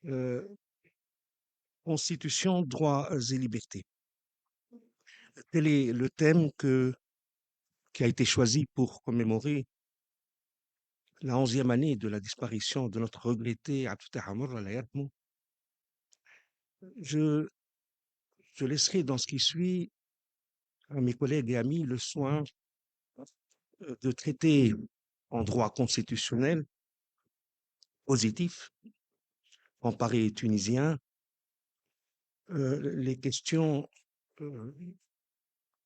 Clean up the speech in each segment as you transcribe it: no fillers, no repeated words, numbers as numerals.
Euh, Constitution, droits et libertés. Tel est le thème qui a été choisi pour commémorer la 11e année de la disparition de notre regretté Abdel Hamor Allah yarhamou. Je, je laisserai dans ce qui suit à mes collègues et amis le soin de traiter en droit constitutionnel positif, comparé tunisien, les questions euh,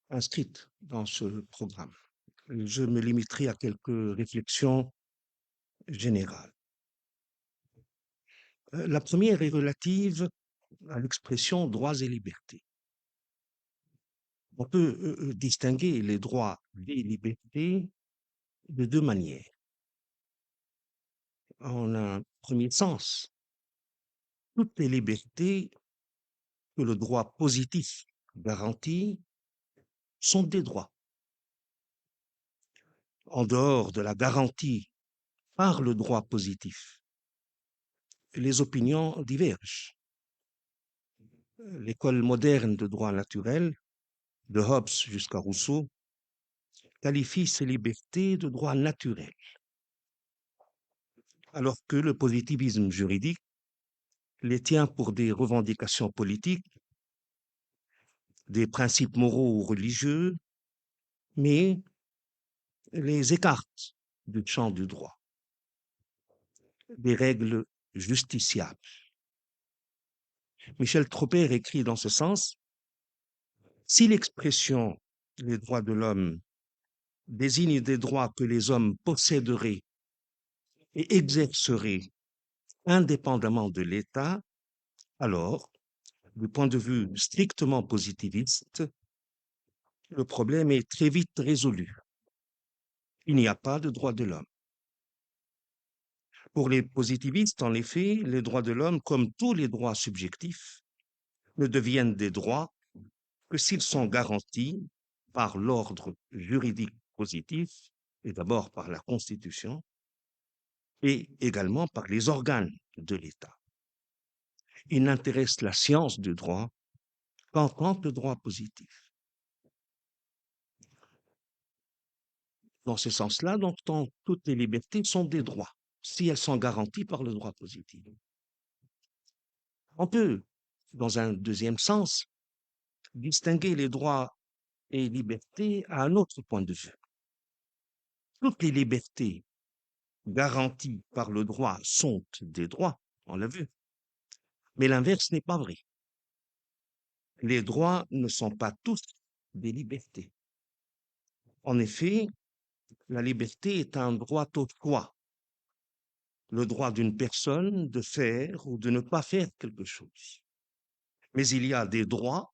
inscrites dans ce programme. Je me limiterai à quelques réflexions générales. La première est relative à l'expression droits et libertés. On peut distinguer les droits et libertés de deux manières. En un premier sens, toutes les libertés que le droit positif garantit sont des droits. En dehors de la garantie par le droit positif, les opinions divergent. L'école moderne de droit naturel, de Hobbes jusqu'à Rousseau, qualifie ces libertés de droit naturel, alors que le positivisme juridique les tient pour des revendications politiques, des principes moraux ou religieux, mais les écarte du champ du droit, des règles justiciables. Michel Troper écrit dans ce sens: si l'expression les droits de l'homme désigne des droits que les hommes posséderaient et exerceraient indépendamment de l'État, alors, du point de vue strictement positiviste, le problème est très vite résolu. Il n'y a pas de droits de l'homme. Pour les positivistes, en effet, les droits de l'homme, comme tous les droits subjectifs, ne deviennent des droits que s'ils sont garantis par l'ordre juridique positif, et d'abord par la Constitution, et également par les organes de l'État. Ils n'intéressent la science du droit qu'en tant que droit positif. Dans ce sens-là, donc, toutes les libertés sont des droits, si elles sont garanties par le droit positif. On peut, dans un deuxième sens, distinguer les droits et libertés à un autre point de vue. Toutes les libertés garanties par le droit sont des droits, on l'a vu, mais l'inverse n'est pas vrai. Les droits ne sont pas tous des libertés. En effet, la liberté est un droit au choix, le droit d'une personne de faire ou de ne pas faire quelque chose. Mais il y a des droits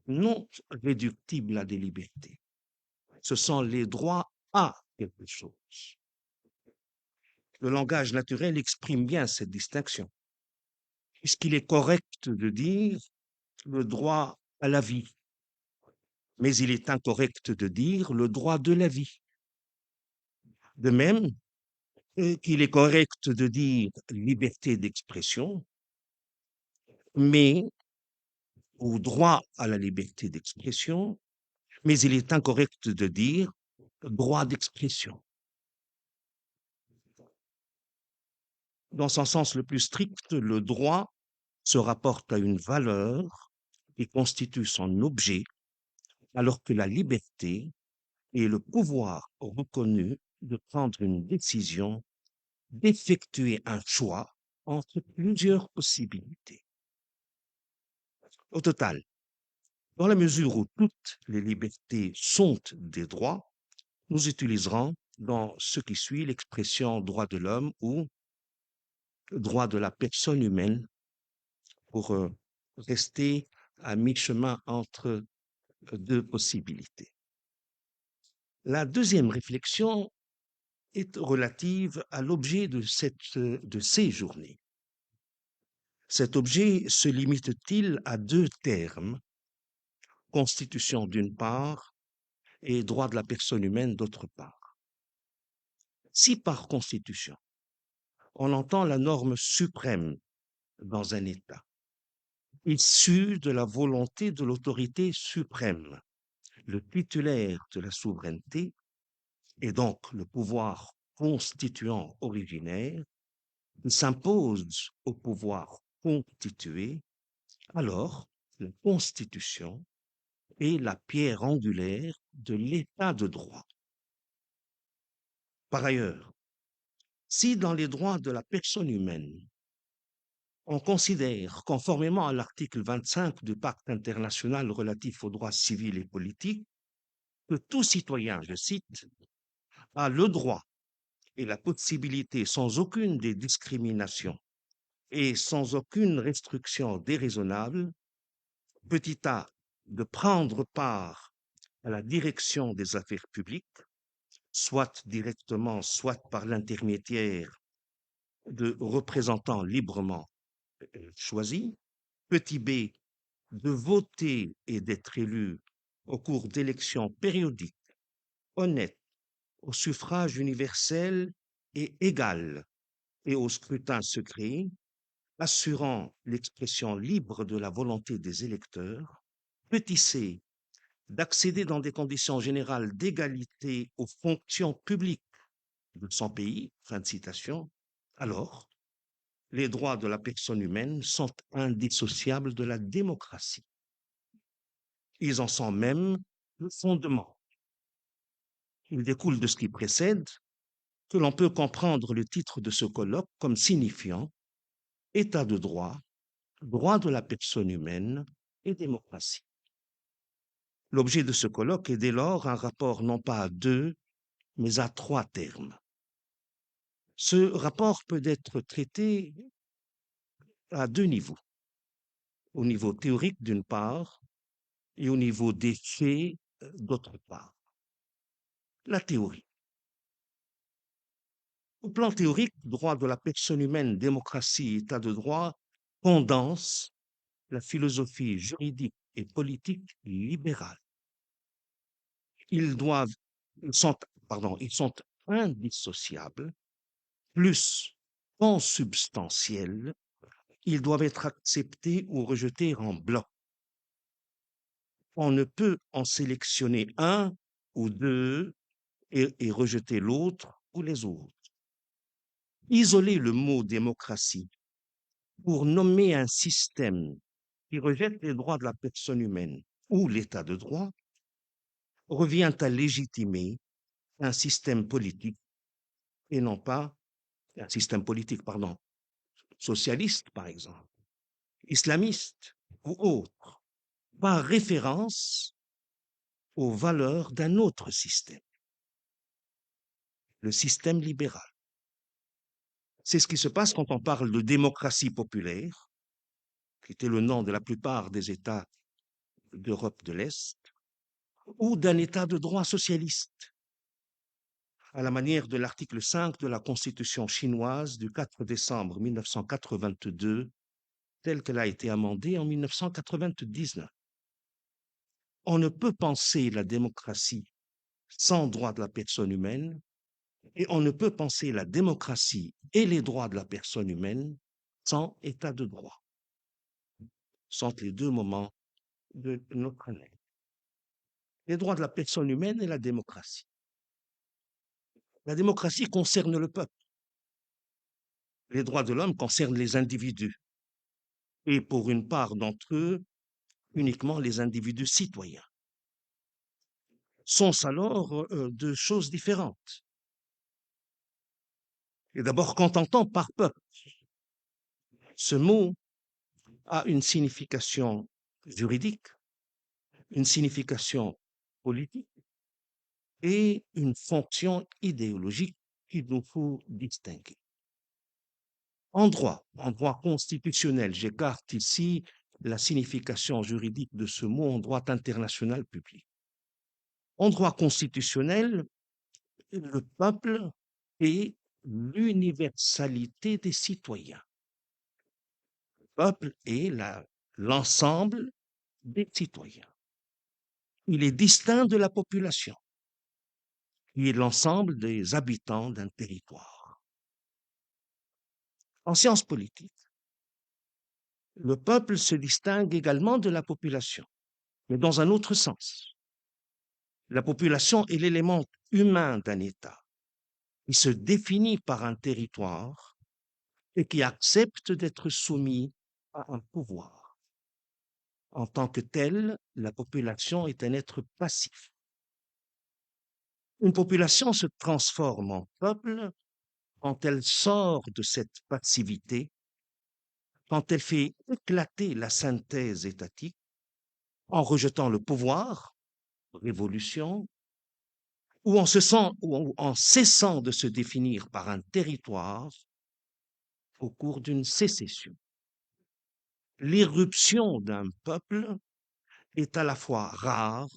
non réductibles à des libertés. Ce sont les droits à quelque chose. Le langage naturel exprime bien cette distinction, puisqu'il est correct de dire le droit à la vie, mais il est incorrect de dire le droit de la vie. De même qu'il est correct de dire liberté d'expression, mais ou droit à la liberté d'expression, mais il est incorrect de dire droit d'expression. Dans son sens le plus strict, le droit se rapporte à une valeur qui constitue son objet, alors que la liberté est le pouvoir reconnu de prendre une décision, d'effectuer un choix entre plusieurs possibilités. Au total, dans la mesure où toutes les libertés sont des droits, nous utiliserons dans ce qui suit l'expression droit de l'homme ou droit de la personne humaine pour rester à mi-chemin entre deux possibilités. La deuxième réflexion est relative à l'objet de ces journées. Cet objet se limite-t-il à deux termes, constitution d'une part et droit de la personne humaine d'autre part? Si par constitution, on entend la norme suprême dans un État, issu de la volonté de l'autorité suprême, le titulaire de la souveraineté, et donc le pouvoir constituant originaire, s'impose au pouvoir constitué, alors la Constitution est la pierre angulaire de l'état de droit. Par ailleurs, si dans les droits de la personne humaine, on considère, conformément à l'article 25 du Pacte international relatif aux droits civils et politiques, que tout citoyen, je cite, a le droit et la possibilité, sans aucune des discriminations et sans aucune restriction déraisonnable, petit a, de prendre part à la direction des affaires publiques, soit directement, soit par l'intermédiaire de représentants librement choisis. Petit b, de voter et d'être élu au cours d'élections périodiques, honnêtes, au suffrage universel et égal et au scrutin secret, assurant l'expression libre de la volonté des électeurs. Petit c, d'accéder dans des conditions générales d'égalité aux fonctions publiques de son pays, fin de citation, alors les droits de la personne humaine sont indissociables de la démocratie. Ils en sont même le fondement. Il découle de ce qui précède que l'on peut comprendre le titre de ce colloque comme signifiant État de droit, droit de la personne humaine et démocratie. L'objet de ce colloque est dès lors un rapport non pas à deux, mais à trois termes. Ce rapport peut être traité à deux niveaux, au niveau théorique d'une part et au niveau des faits d'autre part. La théorie. Au plan théorique, droit de la personne humaine, démocratie, état de droit condense la philosophie juridique et politique libérale. Ils doivent, ils sont indissociables, plus consubstantiels, ils doivent être acceptés ou rejetés en bloc. On ne peut en sélectionner un ou deux et rejeter l'autre ou les autres. Isoler le mot démocratie pour nommer un système qui rejette les droits de la personne humaine ou l'état de droit revient à légitimer un système politique et non pas un système politique, socialiste par exemple, islamiste ou autre, par référence aux valeurs d'un autre système, le système libéral. C'est ce qui se passe quand on parle de démocratie populaire, qui était le nom de la plupart des États d'Europe de l'Est, ou d'un État de droit socialiste, à la manière de l'article 5 de la Constitution chinoise du 4 décembre 1982, telle qu'elle a été amendée en 1999. On ne peut penser la démocratie sans droits de la personne humaine, et on ne peut penser la démocratie et les droits de la personne humaine sans état de droit. Ce sont les deux moments de notre année. Les droits de la personne humaine et la démocratie. La démocratie concerne le peuple. Les droits de l'homme concernent les individus. Et pour une part d'entre eux, uniquement les individus citoyens. Sont alors deux choses différentes. Et d'abord, qu'entend-on par peuple? Ce mot a une signification juridique, une signification politique et une fonction idéologique qu'il nous faut distinguer. En droit constitutionnel, j'écarte ici la signification juridique de ce mot en droit international public. En droit constitutionnel, le peuple est l'universalité des citoyens. Le peuple est l'ensemble des citoyens. Il est distinct de la population, qui est l'ensemble des habitants d'un territoire. En sciences politiques, Le peuple se distingue également de la population, mais dans un autre sens. La population est l'élément humain d'un État qui se définit par un territoire et qui accepte d'être soumis à un pouvoir. En tant que telle, la population est un être passif. Une population se transforme en peuple quand elle sort de cette passivité, quand elle fait éclater la synthèse étatique en rejetant le pouvoir, révolution, ou en cessant de se définir par un territoire au cours d'une sécession. L'irruption d'un peuple est à la fois rare,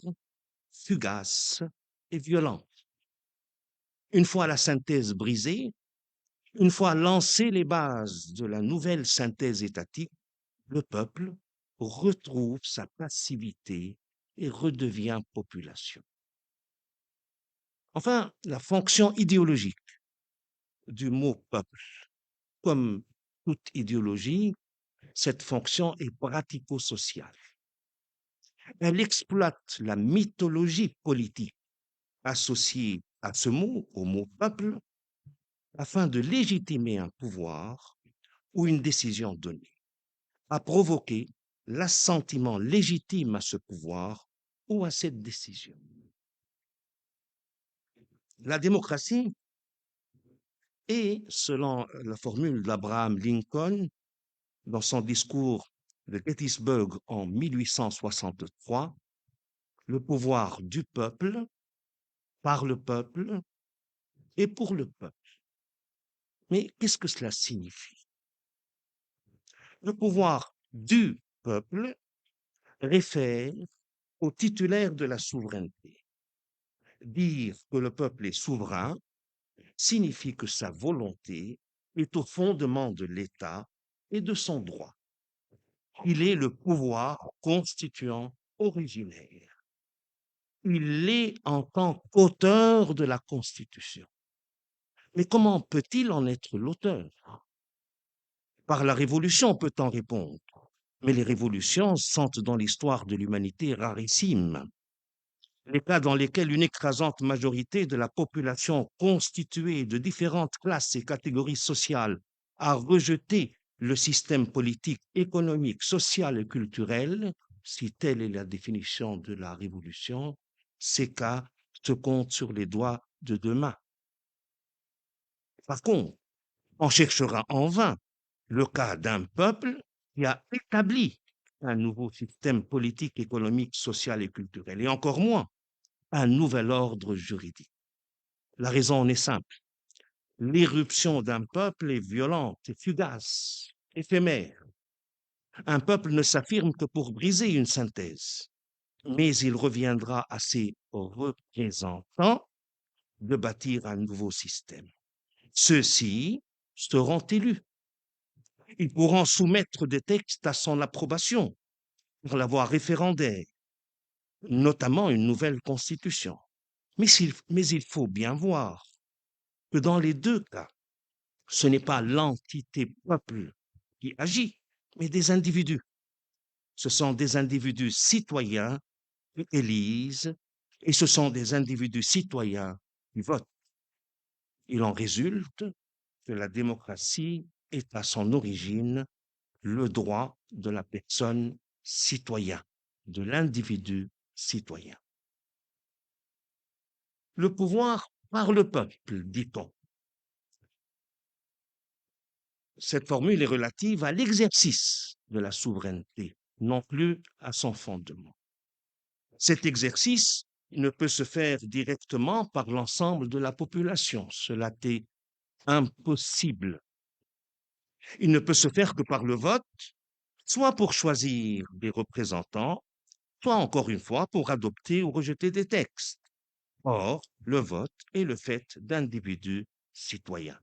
fugace et violente. Une fois la synthèse brisée, une fois lancées les bases de la nouvelle synthèse étatique, le peuple retrouve sa passivité et redevient population. Enfin, la fonction idéologique du mot peuple, comme toute idéologie, cette fonction est pratico-sociale. Elle exploite la mythologie politique associée à ce mot, au mot peuple, afin de légitimer un pouvoir ou une décision donnée, à provoquer l'assentiment légitime à ce pouvoir ou à cette décision. La démocratie est, selon la formule d'Abraham Lincoln, dans son discours de Gettysburg en 1863, le pouvoir du peuple, par le peuple et pour le peuple. Mais qu'est-ce que cela signifie? Le pouvoir du peuple réfère au titulaire de la souveraineté. Dire que le peuple est souverain signifie que sa volonté est au fondement de l'État et de son droit. Il est le pouvoir constituant originaire. Il l'est en tant qu'auteur de la Constitution. Mais comment peut-il en être l'auteur? Par la Révolution, peut-on répondre. Mais les révolutions sont dans l'histoire de l'humanité rarissimes. Les cas dans lesquels une écrasante majorité de la population constituée de différentes classes et catégories sociales a rejeté le système politique, économique, social et culturel, si telle est la définition de la révolution, ces cas se comptent sur les doigts de deux mains. Par contre, on cherchera en vain le cas d'un peuple qui a établi un nouveau système politique, économique, social et culturel, et encore moins un nouvel ordre juridique. La raison en est simple. L'irruption d'un peuple est violente et fugace, éphémère. Un peuple ne s'affirme que pour briser une synthèse, mais il reviendra à ses représentants de bâtir un nouveau système. Ceux-ci seront élus. Ils pourront soumettre des textes à son approbation pour la voie référendaire, notamment une nouvelle constitution. Mais il faut bien voir que dans les deux cas, ce n'est pas l'entité peuple qui agit, mais des individus. Ce sont des individus citoyens qui élisent et ce sont des individus citoyens qui votent. Il en résulte que la démocratie est à son origine le droit de la personne citoyen, de l'individu citoyen. Le pouvoir par le peuple, dit-on. Cette formule est relative à l'exercice de la souveraineté, non plus à son fondement. Cet exercice ne peut se faire directement par l'ensemble de la population. Cela est impossible. Il ne peut se faire que par le vote, soit pour choisir des représentants, soit encore une fois pour adopter ou rejeter des textes. Or, le vote est le fait d'individus citoyens.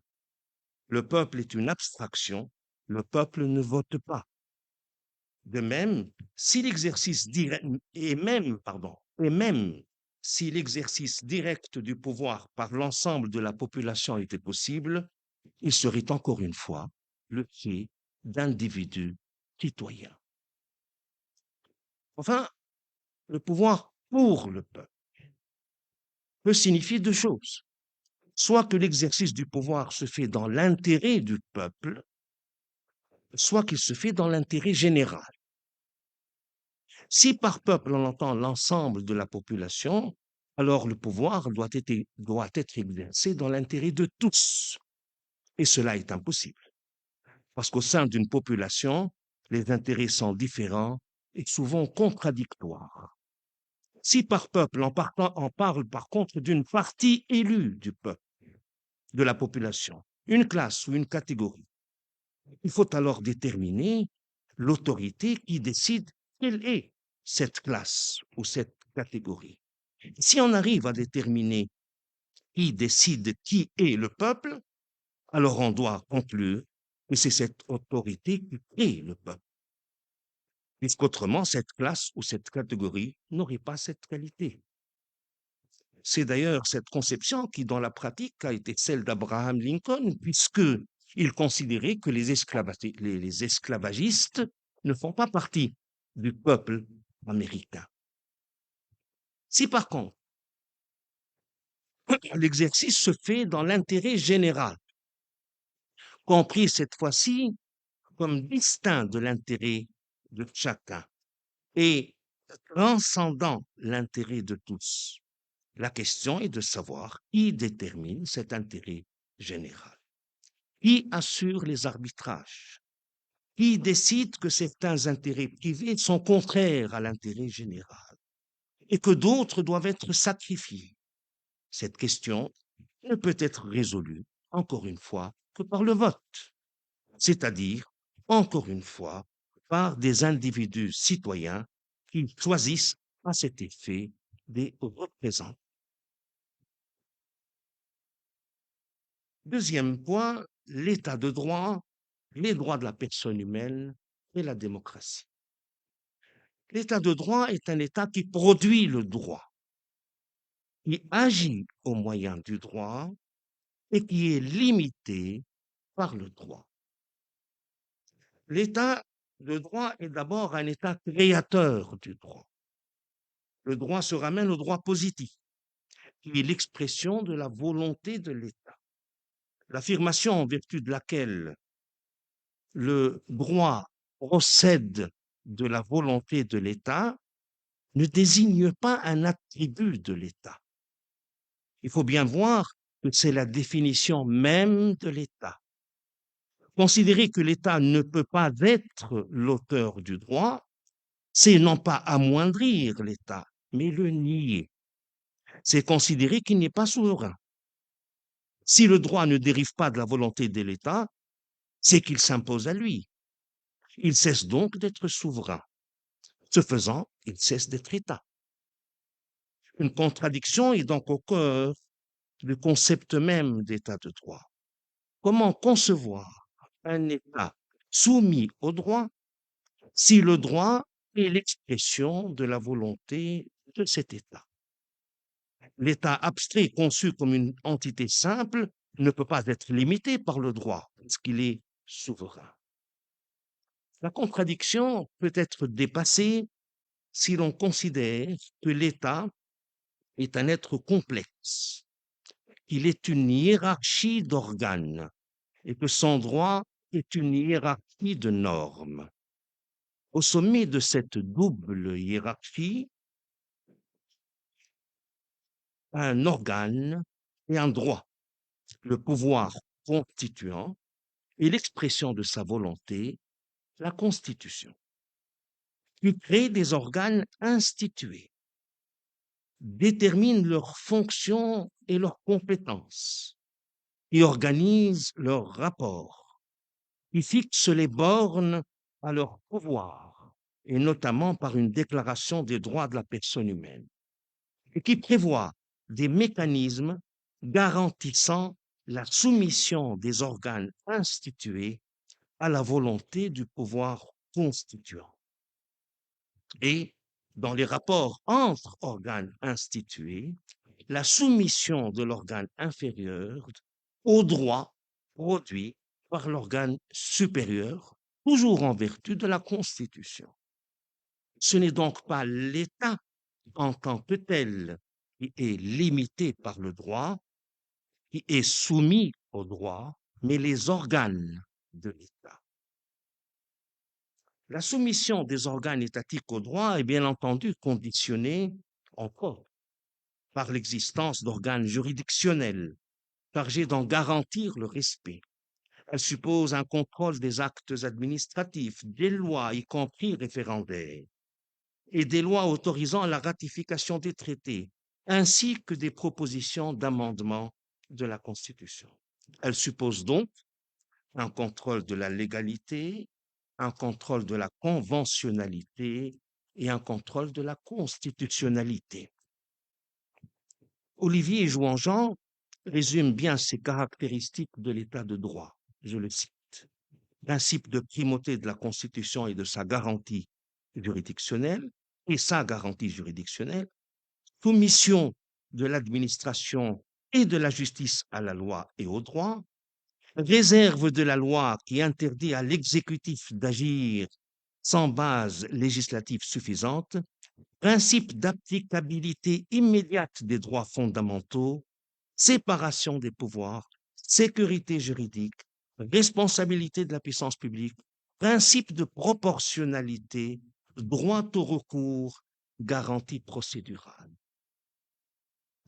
Le peuple est une abstraction, le peuple ne vote pas. De même, si l'exercice direct, et même si l'exercice direct du pouvoir par l'ensemble de la population était possible, il serait encore une fois le fait d'individus citoyen. Enfin, le pouvoir pour le peuple peut signifier deux choses. Soit que l'exercice du pouvoir se fait dans l'intérêt du peuple, soit qu'il se fait dans l'intérêt général. Si par peuple on entend l'ensemble de la population, alors le pouvoir doit être exercé dans l'intérêt de tous. Et cela est impossible. Parce qu'au sein d'une population, les intérêts sont différents et souvent contradictoires. Si par peuple on parle par contre d'une partie élue du peuple, de la population, une classe ou une catégorie, il faut alors déterminer l'autorité qui décide quelle est cette classe ou cette catégorie. Si on arrive à déterminer qui décide qui est le peuple, alors on doit conclure que c'est cette autorité qui est le peuple. Puisqu'autrement, cette classe ou cette catégorie n'aurait pas cette qualité. C'est d'ailleurs cette conception qui, dans la pratique, a été celle d'Abraham Lincoln, puisqu'il considérait que les esclavagistes ne font pas partie du peuple américain. Si par contre, l'exercice se fait dans l'intérêt général, compris cette fois-ci comme distinct de l'intérêt de chacun et transcendant l'intérêt de tous, la question est de savoir qui détermine cet intérêt général. Qui assure les arbitrages? Qui décide que certains intérêts privés sont contraires à l'intérêt général et que d'autres doivent être sacrifiés? Cette question ne peut être résolue, encore une fois, que par le vote, c'est-à-dire, encore une fois, par des individus citoyens qui choisissent à cet effet des représentants. Deuxième point, l'état de droit, les droits de la personne humaine et la démocratie. L'état de droit est un état qui produit le droit, qui agit au moyen du droit et qui est limité par le droit. L'état de droit est d'abord un état créateur du droit. Le droit se ramène au droit positif, qui est l'expression de la volonté de l'État. L'affirmation en vertu de laquelle le droit procède de la volonté de l'État ne désigne pas un attribut de l'État. Il faut bien voir que c'est la définition même de l'État. Considérer que l'État ne peut pas être l'auteur du droit, c'est non pas amoindrir l'État, mais le nier. C'est considérer qu'il n'est pas souverain. Si le droit ne dérive pas de la volonté de l'État, c'est qu'il s'impose à lui. Il cesse donc d'être souverain. Ce faisant, il cesse d'être État. Une contradiction est donc au cœur du concept même d'État de droit. Comment concevoir un État soumis au droit si le droit est l'expression de la volonté de cet État? L'État abstrait conçu comme une entité simple ne peut pas être limité par le droit, parce qu'il est souverain. La contradiction peut être dépassée si l'on considère que l'État est un être complexe, qu'il est une hiérarchie d'organes et que son droit est une hiérarchie de normes. Au sommet de cette double hiérarchie, un organe et un droit, le pouvoir constituant et l'expression de sa volonté, la Constitution, qui crée des organes institués, détermine leurs fonctions et leurs compétences, qui organise leurs rapports, qui fixe les bornes à leur pouvoir, et notamment par une déclaration des droits de la personne humaine, et qui prévoit des mécanismes garantissant la soumission des organes institués à la volonté du pouvoir constituant. Et dans les rapports entre organes institués, la soumission de l'organe inférieur aux droits produits par l'organe supérieur, toujours en vertu de la Constitution. Ce n'est donc pas l'État en tant que tel qui est limité par le droit, qui est soumis au droit, mais les organes de l'État. La soumission des organes étatiques au droit est bien entendu conditionnée encore par l'existence d'organes juridictionnels chargés d'en garantir le respect. Elle suppose un contrôle des actes administratifs, des lois, y compris référendaires, et des lois autorisant la ratification des traités, ainsi que des propositions d'amendement de la Constitution. Elle suppose donc un contrôle de la légalité, un contrôle de la conventionnalité et un contrôle de la constitutionnalité. Olivier Jouan-Jean résume bien ces caractéristiques de l'état de droit. Je le cite. Principe de primauté de la Constitution et de sa garantie juridictionnelle, soumission de l'administration et de la justice à la loi et au droit, réserve de la loi qui interdit à l'exécutif d'agir sans base législative suffisante, principe d'applicabilité immédiate des droits fondamentaux, séparation des pouvoirs, sécurité juridique, responsabilité de la puissance publique, principe de proportionnalité, droit au recours, garantie procédurale.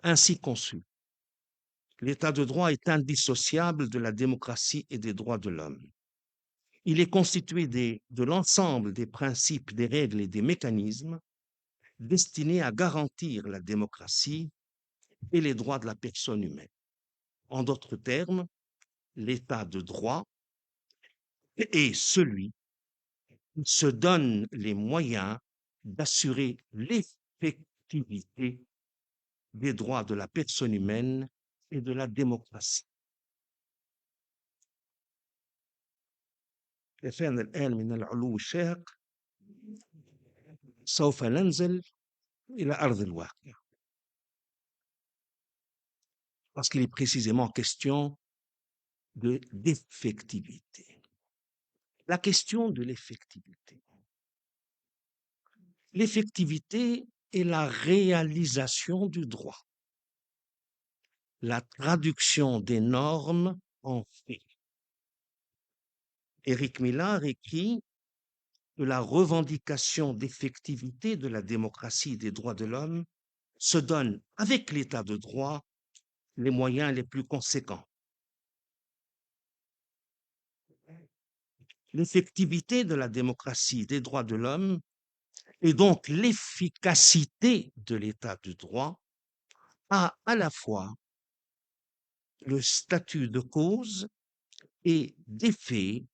Ainsi conçu, l'état de droit est indissociable de la démocratie et des droits de l'homme. Il est constitué de l'ensemble des principes, des règles et des mécanismes destinés à garantir la démocratie et les droits de la personne humaine. En d'autres termes, l'état de droit est celui qui se donne les moyens d'assurer l'effectivité des droits de la personne humaine et de la démocratie. رفعنا الآن من العلو الشاهق سوف ننزل إلى أرض الواقع. Parce qu'il est précisément question d'effectivité. La question de l'effectivité. L'effectivité est la réalisation du droit, la traduction des normes en faits. Éric Millard écrit que la revendication d'effectivité de la démocratie et des droits de l'homme se donne, avec l'état de droit, les moyens les plus conséquents. L'effectivité de la démocratie, des droits de l'homme, et donc l'efficacité de l'état de droit, a à la fois le statut de cause et d'effet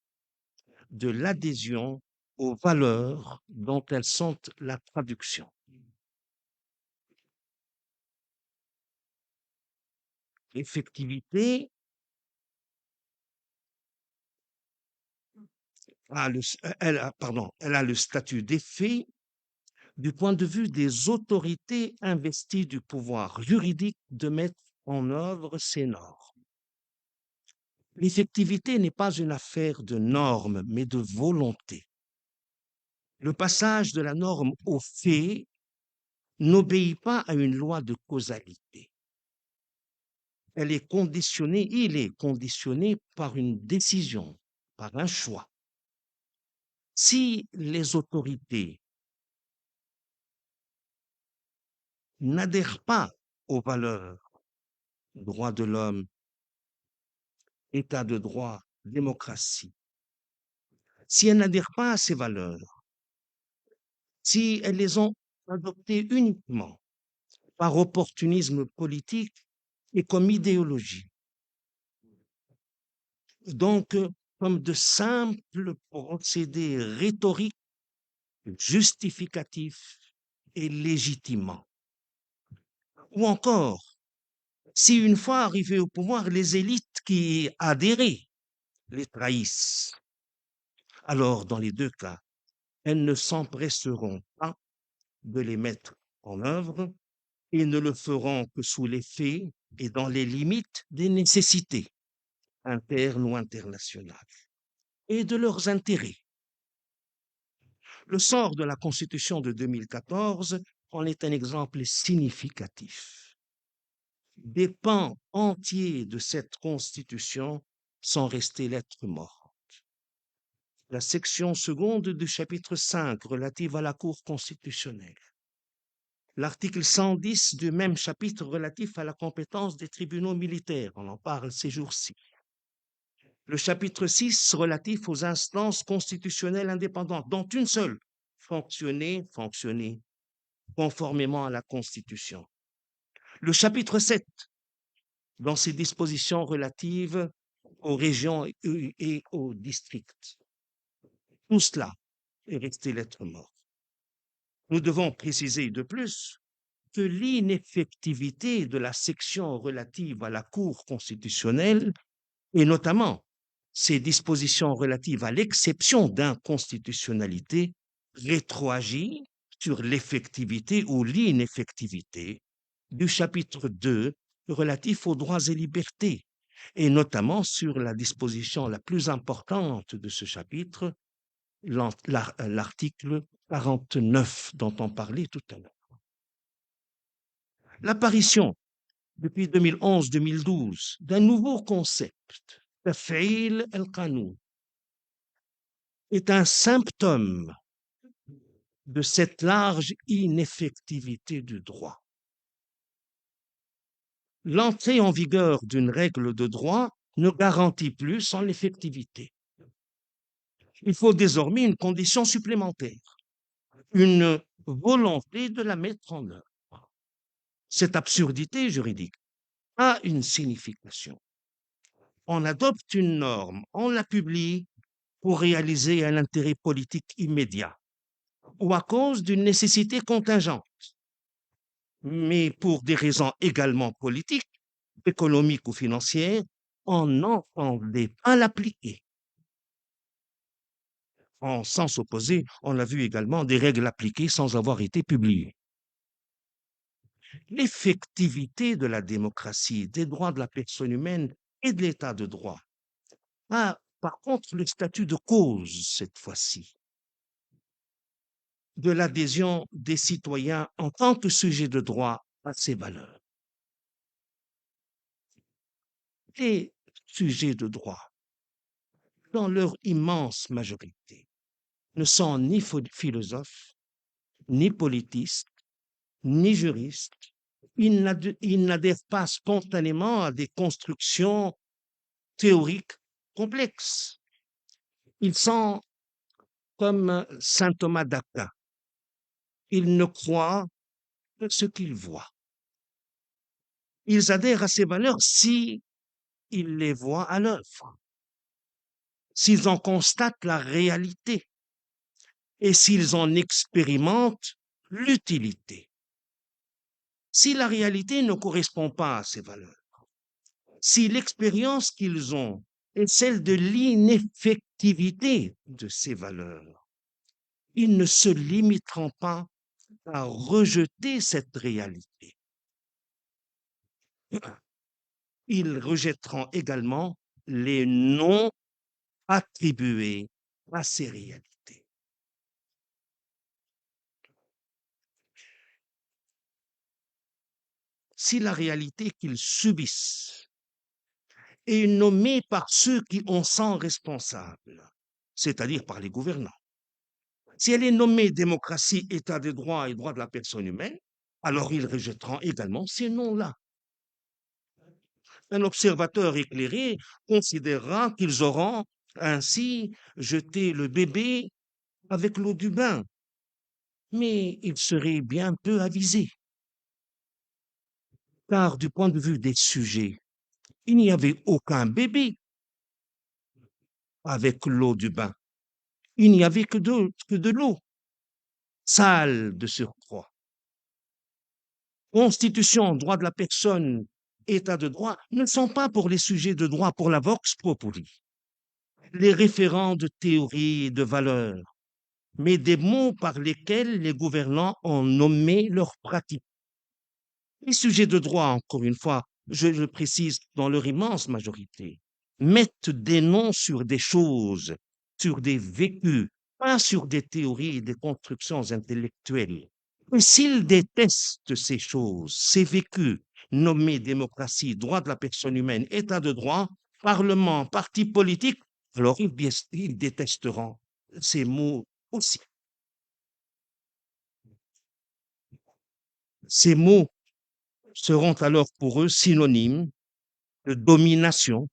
de l'adhésion aux valeurs dont elles sont la traduction. L'effectivité elle a le statut d'effet du point de vue des autorités investies du pouvoir juridique de mettre en œuvre ces normes. L'effectivité n'est pas une affaire de normes, mais de volonté. Le passage de la norme au fait n'obéit pas à une loi de causalité. Il est conditionné par une décision, par un choix. Si les autorités n'adhèrent pas aux valeurs, droits de l'homme, état de droit, démocratie, si elles n'adhèrent pas à ces valeurs, si elles les ont adoptées uniquement par opportunisme politique et comme idéologie, donc comme de simples procédés rhétoriques, justificatifs et légitimants. Ou encore, si une fois arrivées au pouvoir, les élites qui y adhéraient les trahissent, alors dans les deux cas, elles ne s'empresseront pas de les mettre en œuvre et ne le feront que sous l'effet et dans les limites des nécessités internes ou internationales et de leurs intérêts. Le sort de la Constitution de 2014 en est un exemple significatif. Des pans entiers de cette Constitution sont restés lettres mortes. La section seconde du chapitre 5 relative à la Cour constitutionnelle. L'article 110 du même chapitre relatif à la compétence des tribunaux militaires, on en parle ces jours-ci. Le chapitre 6 relatif aux instances constitutionnelles indépendantes, dont une seule, fonctionner conformément à la Constitution. Le chapitre 7, dans ses dispositions relatives aux régions et aux districts. Tout cela est resté lettre morte. Nous devons préciser de plus que l'ineffectivité de la section relative à la Cour constitutionnelle, et notamment ces dispositions relatives à l'exception d'inconstitutionnalité, rétroagit sur l'effectivité ou l'ineffectivité du chapitre 2 relatif aux droits et libertés, et notamment sur la disposition la plus importante de ce chapitre, l'article 49 dont on parlait tout à l'heure. L'apparition, depuis 2011-2012, d'un nouveau concept, taf'il al-qanoun, est un symptôme de cette large ineffectivité du droit. L'entrée en vigueur d'une règle de droit ne garantit plus son effectivité. Il faut désormais une condition supplémentaire, une volonté de la mettre en œuvre. Cette absurdité juridique a une signification. On adopte une norme, on la publie pour réaliser un intérêt politique immédiat ou à cause d'une nécessité contingente, mais pour des raisons également politiques, économiques ou financières, on n'entendait pas l'appliquer. En sens opposé, on a vu également des règles appliquées sans avoir été publiées. L'effectivité de la démocratie, des droits de la personne humaine et de l'état de droit a par contre le statut de cause cette fois-ci de l'adhésion des citoyens en tant que sujet de droit à ces valeurs. Les sujets de droit, dans leur immense majorité, ne sont ni philosophes, ni politistes, ni juristes. Ils n'adhèrent pas spontanément à des constructions théoriques complexes. Ils sont comme saint Thomas d'Aquin. Ils ne croient que ce qu'ils voient. Ils adhèrent à ces valeurs si ils les voient à l'œuvre, s'ils en constatent la réalité et s'ils en expérimentent l'utilité. Si la réalité ne correspond pas à ces valeurs, si l'expérience qu'ils ont est celle de l'ineffectivité de ces valeurs, ils ne se limiteront pas à rejeter cette réalité. Ils rejetteront également les noms attribués à ces réalités. Si la réalité qu'ils subissent est nommée par ceux qui en sont responsables, c'est-à-dire par les gouvernants, si elle est nommée démocratie, état de droit et droit de la personne humaine, alors ils rejetteront également ces noms-là. Un observateur éclairé considérera qu'ils auront ainsi jeté le bébé avec l'eau du bain, mais il serait bien peu avisé. Car du point de vue des sujets, il n'y avait aucun bébé avec l'eau du bain. Il n'y avait que de l'eau, sale de surcroît. Constitution, droit de la personne, état de droit ne sont pas pour les sujets de droit pour la vox populi, les référents de théorie et de valeurs, mais des mots par lesquels les gouvernants ont nommé leurs pratiques. Les sujets de droit, encore une fois, je le précise, dans leur immense majorité, mettent des noms sur des choses, sur des vécus, pas sur des théories et des constructions intellectuelles. Et s'ils détestent ces choses, ces vécus nommés démocratie, droit de la personne humaine, état de droit, parlement, parti politique, alors ils détesteront ces mots aussi. Ces mots seront alors pour eux synonymes de domination,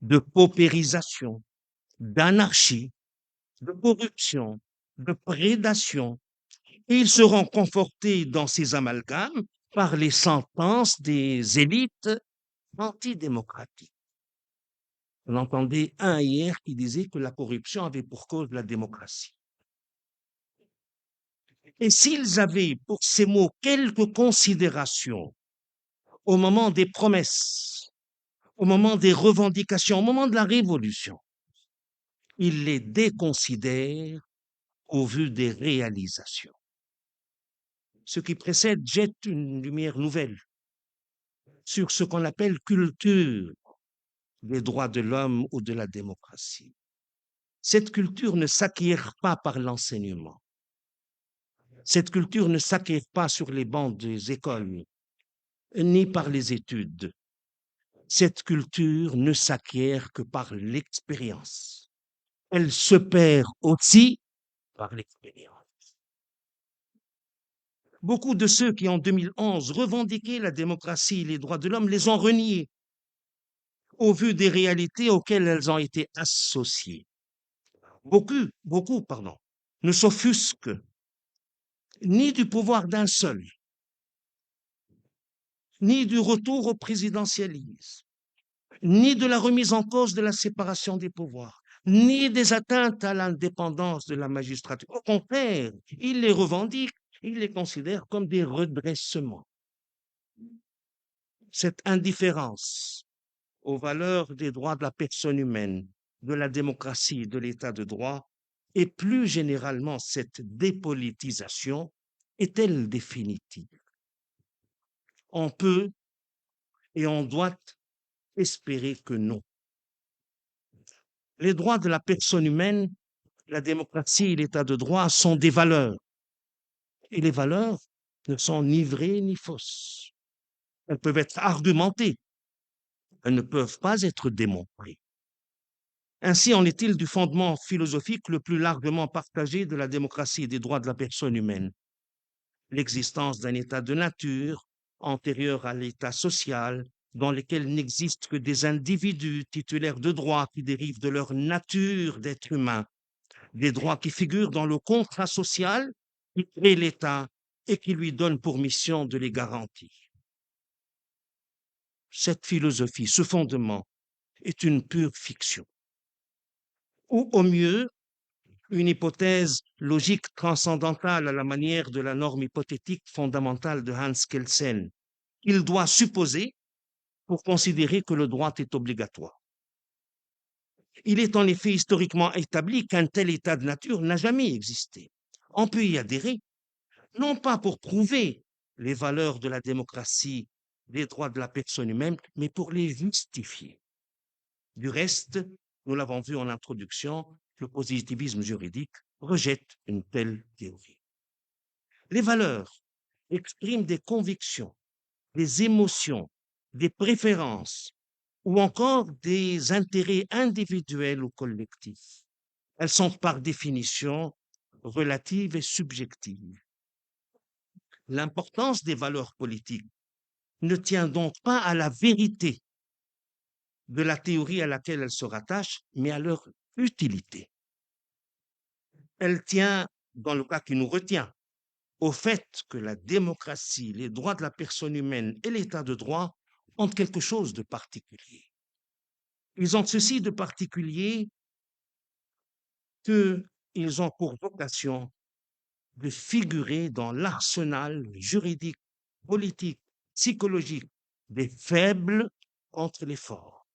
de paupérisation, d'anarchie, de corruption, de prédation. Et ils seront confortés dans ces amalgames par les sentences des élites antidémocratiques. On entendait un hier qui disait que la corruption avait pour cause la démocratie. Et s'ils avaient pour ces mots quelques considérations au moment des promesses, au moment des revendications, au moment de la révolution, ils les déconsidèrent au vu des réalisations. Ce qui précède jette une lumière nouvelle sur ce qu'on appelle culture des droits de l'homme ou de la démocratie. Cette culture ne s'acquiert pas par l'enseignement. Cette culture ne s'acquiert pas sur les bancs des écoles, ni par les études. Cette culture ne s'acquiert que par l'expérience. Elle se perd aussi par l'expérience. Beaucoup de ceux qui, en 2011, revendiquaient la démocratie et les droits de l'homme les ont reniés au vu des réalités auxquelles elles ont été associées. Beaucoup, ne s'offusquent ni du pouvoir d'un seul, ni du retour au présidentialisme, ni de la remise en cause de la séparation des pouvoirs, ni des atteintes à l'indépendance de la magistrature. Au contraire, ils les revendiquent, ils les considèrent comme des redressements. Cette indifférence aux valeurs des droits de la personne humaine, de la démocratie et de l'état de droit, et plus généralement cette dépolitisation, est-elle définitive? On peut et on doit espérer que non. Les droits de la personne humaine, la démocratie et l'état de droit sont des valeurs. Et les valeurs ne sont ni vraies ni fausses. Elles peuvent être argumentées. Elles ne peuvent pas être démontrées. Ainsi en est-il du fondement philosophique le plus largement partagé de la démocratie et des droits de la personne humaine. L'existence d'un état de nature antérieur à l'état social, dans lequel n'existent que des individus titulaires de droits qui dérivent de leur nature d'être humain, des droits qui figurent dans le contrat social qui crée l'État et qui lui donne pour mission de les garantir. Cette philosophie, ce fondement, est une pure fiction, ou au mieux, une hypothèse logique transcendantale à la manière de la norme hypothétique fondamentale de Hans Kelsen. Il doit supposer pour considérer que le droit est obligatoire. Il est en effet historiquement établi qu'un tel état de nature n'a jamais existé. On peut y adhérer, non pas pour prouver les valeurs de la démocratie, les droits de la personne humaine, mais pour les justifier. Du reste, nous l'avons vu en introduction, le positivisme juridique rejette une telle théorie. Les valeurs expriment des convictions, des émotions, des préférences ou encore des intérêts individuels ou collectifs. Elles sont par définition relatives et subjectives. L'importance des valeurs politiques ne tient donc pas à la vérité de la théorie à laquelle elles se rattachent, mais à leur utilité. Elle tient, dans le cas qui nous retient, au fait que la démocratie, les droits de la personne humaine et l'état de droit ont quelque chose de particulier. Ils ont ceci de particulier qu'ils ont pour vocation de figurer dans l'arsenal juridique, politique, psychologique des faibles contre les forts.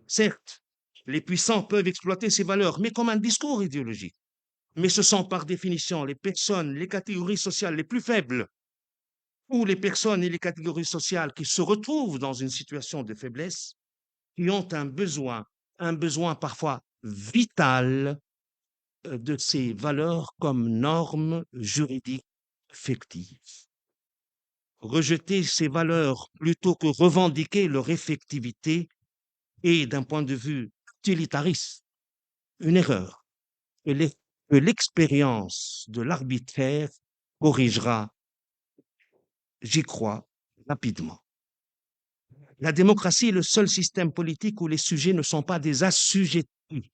Certes, les puissants peuvent exploiter ces valeurs, mais comme un discours idéologique. Mais ce sont par définition les personnes, les catégories sociales les plus faibles, ou les personnes et les catégories sociales qui se retrouvent dans une situation de faiblesse, qui ont un besoin parfois vital de ces valeurs comme normes juridiques effectives. Rejeter ces valeurs plutôt que revendiquer leur effectivité est, d'un point de vue utilitariste, une erreur que l'expérience de l'arbitraire corrigera, j'y crois, rapidement. La démocratie est le seul système politique où les sujets ne sont pas des assujettis.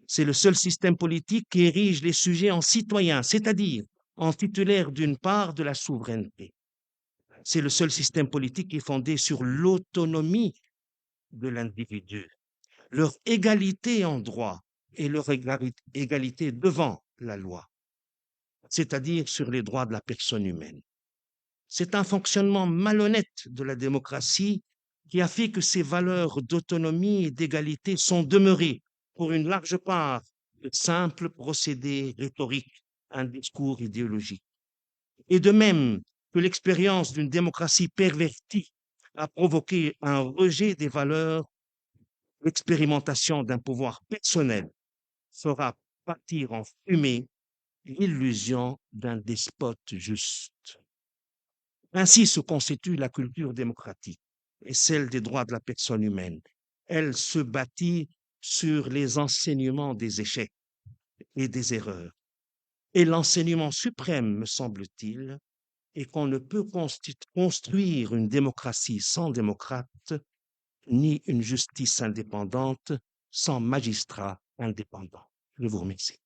C'est le seul système politique qui érige les sujets en citoyens, c'est-à-dire en titulaires d'une part de la souveraineté. C'est le seul système politique qui est fondé sur l'autonomie de l'individu, leur égalité en droit et leur égalité devant la loi, c'est-à-dire sur les droits de la personne humaine. C'est un fonctionnement malhonnête de la démocratie qui a fait que ces valeurs d'autonomie et d'égalité sont demeurées, pour une large part, de simples procédés rhétoriques, un discours idéologique. Et de même que l'expérience d'une démocratie pervertie a provoqué un rejet des valeurs, l'expérimentation d'un pouvoir personnel fera partir en fumée l'illusion d'un despote juste. Ainsi se constitue la culture démocratique et celle des droits de la personne humaine. Elle se bâtit sur les enseignements des échecs et des erreurs. Et l'enseignement suprême, me semble-t-il, est qu'on ne peut construire une démocratie sans démocrates, ni une justice indépendante sans magistrats indépendants. Je vous remercie.